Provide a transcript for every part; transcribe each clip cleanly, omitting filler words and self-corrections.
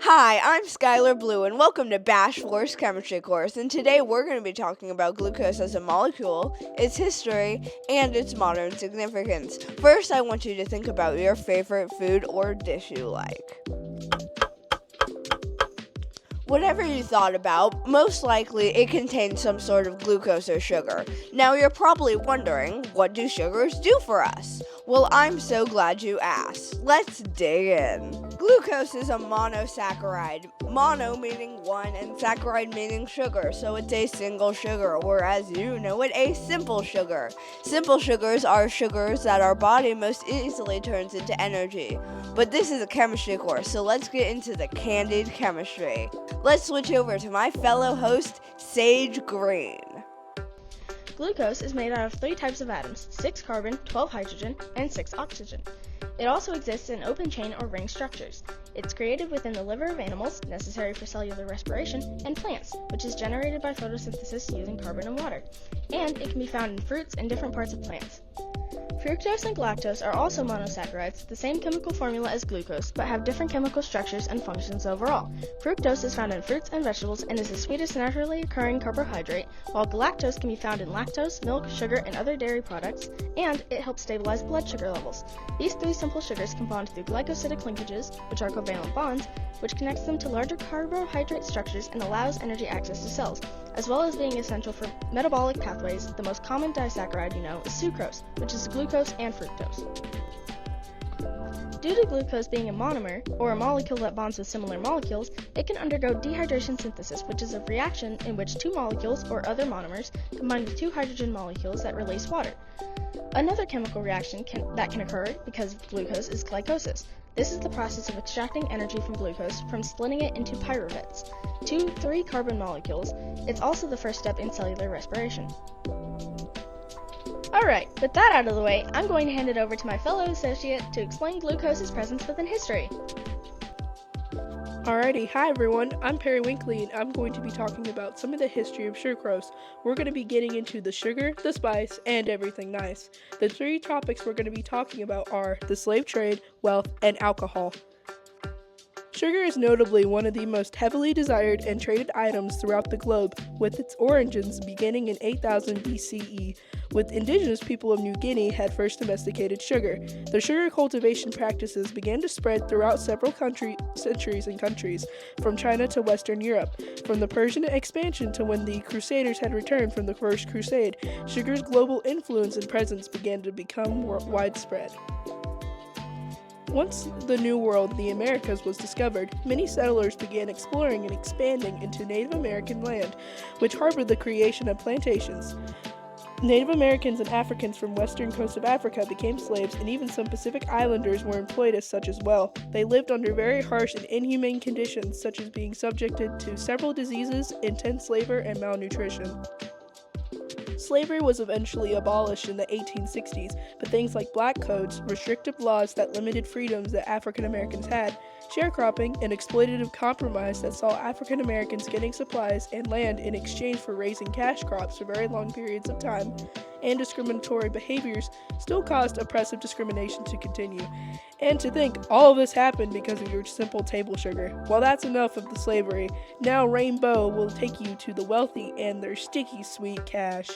Hi, I'm Skylar Blue, and welcome to Bash Force Chemistry course. And today we're going to be talking about glucose as a molecule, its history, and its modern significance. First, I want you to think about your favorite food or dish you like. Whatever you thought about, most likely it contains some sort of glucose or sugar. Now you're probably wondering, what do sugars do for us? Well, I'm so glad you asked. Let's dig in. Glucose is a monosaccharide. Mono meaning one and saccharide meaning sugar, so it's a single sugar, or as you know it, a simple sugar. Simple sugars are sugars that our body most easily turns into energy. But this is a chemistry course, so let's get into the candid chemistry. Let's switch over to my fellow host, Sage Green. Glucose is made out of 3 types of atoms, 6 carbon, 12 hydrogen, and 6 oxygen. It also exists in open chain or ring structures. It's created within the liver of animals, necessary for cellular respiration, and plants, which is generated by photosynthesis using carbon and water. And it can be found in fruits and different parts of plants. Fructose and galactose are also monosaccharides, the same chemical formula as glucose, but have different chemical structures and functions overall. Fructose is found in fruits and vegetables and is the sweetest naturally occurring carbohydrate, while galactose can be found in lactose, milk, sugar, and other dairy products, and it helps stabilize blood sugar levels. These 3 simple sugars can bond through glycosidic linkages, which are covalent bonds, which connects them to larger carbohydrate structures and allows energy access to cells, as well as being essential for metabolic pathways. The most common disaccharide you know is sucrose, which is glucose and fructose. Due to glucose being a monomer, or a molecule that bonds with similar molecules, it can undergo dehydration synthesis, which is a reaction in which 2 molecules, or other monomers, combine with 2 hydrogen molecules that release water. Another chemical reaction that can occur because of glucose is glycolysis. This is the process of extracting energy from glucose from splitting it into pyruvate, 2 3-carbon molecules. It's also the first step in cellular respiration. Alright, with that out of the way, I'm going to hand it over to my fellow associate to explain glucose's presence within history. Alrighty, hi everyone, I'm Perry Winkley and I'm going to be talking about some of the history of sucrose. We're going to be getting into the sugar, the spice, and everything nice. The 3 topics we're going to be talking about are the slave trade, wealth, and alcohol. Sugar is notably one of the most heavily desired and traded items throughout the globe, with its origins beginning in 8000 BCE, with indigenous people of New Guinea had first domesticated sugar. The sugar cultivation practices began to spread throughout several centuries and countries, from China to Western Europe. From the Persian expansion to when the Crusaders had returned from the First Crusade, sugar's global influence and presence began to become widespread. Once the New World, the Americas, was discovered, many settlers began exploring and expanding into Native American land, which harbored the creation of plantations. Native Americans and Africans from western coast of Africa became slaves, and even some Pacific Islanders were employed as such as well. They lived under very harsh and inhumane conditions, such as being subjected to several diseases, intense labor, and malnutrition. Slavery was eventually abolished in the 1860s, but things like black codes, restrictive laws that limited freedoms that African Americans had, sharecropping, and exploitative compromise that saw African Americans getting supplies and land in exchange for raising cash crops for very long periods of time, and discriminatory behaviors still caused oppressive discrimination to continue. And to think all of this happened because of your simple table sugar. Well, that's enough of the slavery. Now Rainbow will take you to the wealthy and their sticky sweet cash.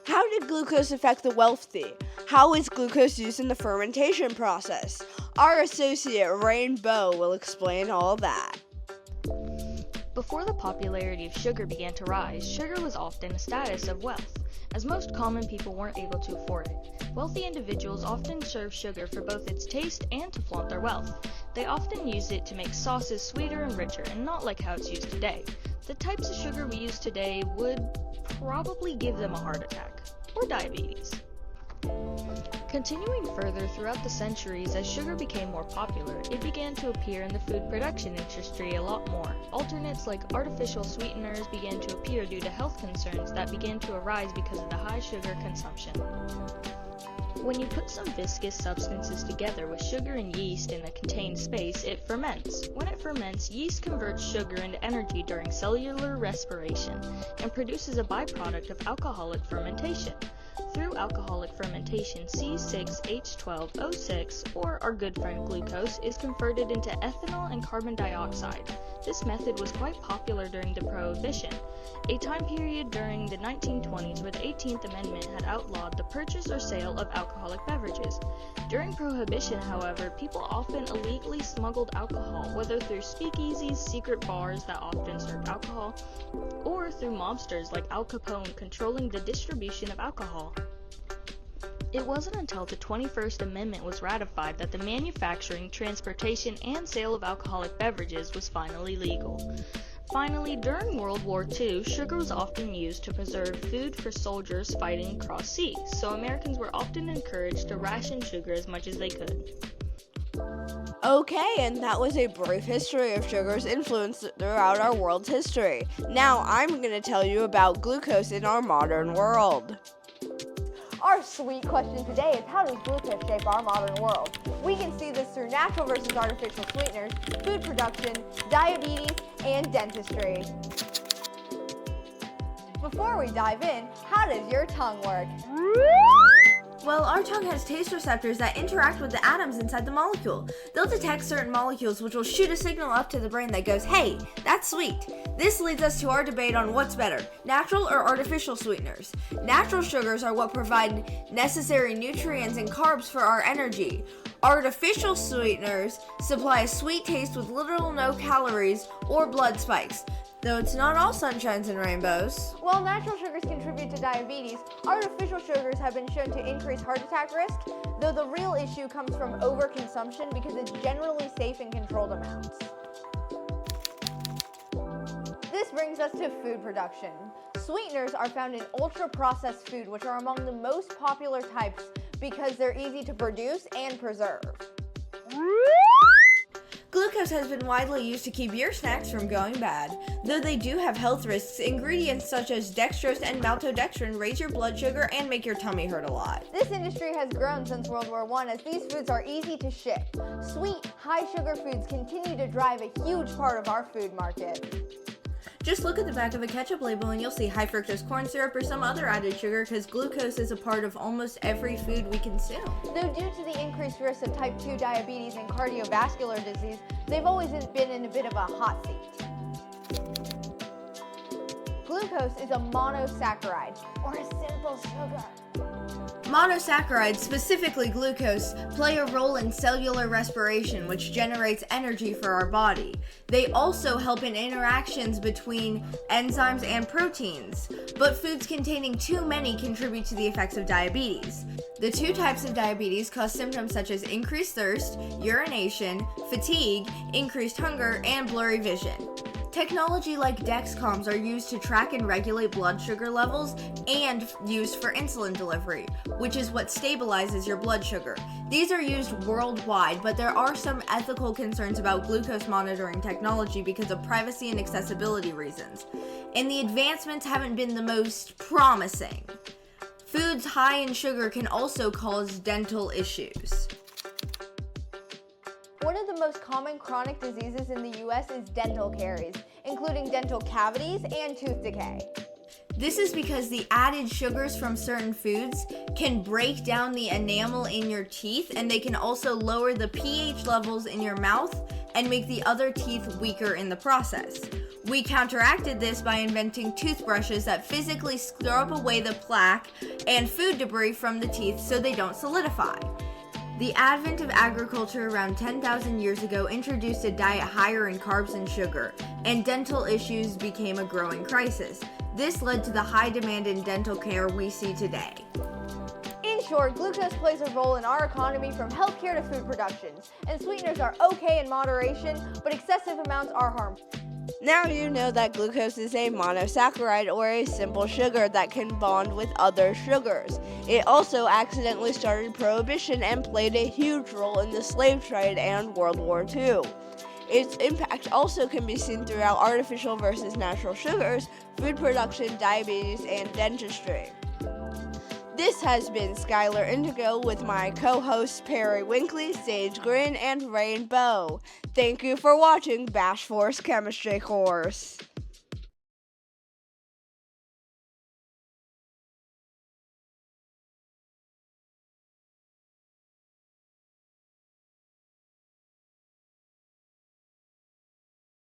How did glucose affect the wealthy? How is glucose used in the fermentation process? Our associate Rainbow will explain all that. Before the popularity of sugar began to rise, sugar was often a status of wealth, as most common people weren't able to afford it. Wealthy individuals often served sugar for both its taste and to flaunt their wealth. They often used it to make sauces sweeter and richer, and not like how it's used today. The types of sugar we use today would probably give them a heart attack, or diabetes. Continuing further throughout the centuries, as sugar became more popular, it began to appear in the food production industry a lot more. Alternates like artificial sweeteners began to appear due to health concerns that began to arise because of the high sugar consumption. When you put some viscous substances together with sugar and yeast in a contained space, it ferments. When it ferments, yeast converts sugar into energy during cellular respiration and produces a byproduct of alcoholic fermentation. Through alcoholic fermentation, C6H12O6, or our good friend glucose, is converted into ethanol and carbon dioxide. This method was quite popular during the Prohibition, a time period during the 1920s where the 18th Amendment had outlawed the purchase or sale of alcoholic beverages. During Prohibition, however, people often illegally smuggled alcohol, whether through speakeasies, secret bars that often served alcohol, or through mobsters like Al Capone controlling the distribution of alcohol. It wasn't until the 21st Amendment was ratified that the manufacturing, transportation, and sale of alcoholic beverages was finally legal. Finally, during World War II, sugar was often used to preserve food for soldiers fighting across seas, so Americans were often encouraged to ration sugar as much as they could. Okay, and that was a brief history of sugar's influence throughout our world's history. Now I'm going to tell you about glucose in our modern world. Our sweet question today is, how does glucose shape our modern world? We can see this through natural versus artificial sweeteners, food production, diabetes, and dentistry. Before we dive in, how does your tongue work? Well, our tongue has taste receptors that interact with the atoms inside the molecule. They'll detect certain molecules which will shoot a signal up to the brain that goes, "Hey, that's sweet." This leads us to our debate on what's better, natural or artificial sweeteners. Natural sugars are what provide necessary nutrients and carbs for our energy. Artificial sweeteners supply a sweet taste with little or no calories or blood spikes. Though it's not all sunshines and rainbows. While natural sugars contribute to diabetes, artificial sugars have been shown to increase heart attack risk, though the real issue comes from overconsumption because it's generally safe in controlled amounts. This brings us to food production. Sweeteners are found in ultra-processed food, which are among the most popular types because they're easy to produce and preserve. Glucose has been widely used to keep your snacks from going bad. Though they do have health risks, ingredients such as dextrose and maltodextrin raise your blood sugar and make your tummy hurt a lot. This industry has grown since World War I as these foods are easy to ship. Sweet, high-sugar foods continue to drive a huge part of our food market. Just look at the back of a ketchup label and you'll see high fructose corn syrup or some other added sugar because glucose is a part of almost every food we consume. Though due to the increased risk of type 2 diabetes and cardiovascular disease, they've always been in a bit of a hot seat. Glucose is a monosaccharide, or a simple sugar. Monosaccharides, specifically glucose, play a role in cellular respiration, which generates energy for our body. They also help in interactions between enzymes and proteins, but foods containing too many contribute to the effects of diabetes. The two types of diabetes cause symptoms such as increased thirst, urination, fatigue, increased hunger, and blurry vision. Technology like Dexcoms are used to track and regulate blood sugar levels and used for insulin delivery, which is what stabilizes your blood sugar. These are used worldwide, but there are some ethical concerns about glucose monitoring technology because of privacy and accessibility reasons. And the advancements haven't been the most promising. Foods high in sugar can also cause dental issues. One of the most common chronic diseases in the U.S. is dental caries, including dental cavities and tooth decay. This is because the added sugars from certain foods can break down the enamel in your teeth, and they can also lower the pH levels in your mouth and make the other teeth weaker in the process. We counteracted this by inventing toothbrushes that physically scrub away the plaque and food debris from the teeth so they don't solidify. The advent of agriculture around 10,000 years ago introduced a diet higher in carbs and sugar, and dental issues became a growing crisis. This led to the high demand in dental care we see today. In short, glucose plays a role in our economy from healthcare to food productions, and sweeteners are okay in moderation, but excessive amounts are harmful. Now you know that glucose is a monosaccharide or a simple sugar that can bond with other sugars. It also accidentally started Prohibition and played a huge role in the slave trade and World War II. Its impact also can be seen throughout artificial versus natural sugars, food production, diabetes, and dentistry. This has been Skylar Indigo with my co-hosts Perry Winkley, Sage Green, and Rainbow. Thank you for watching Bash Force Chemistry Course.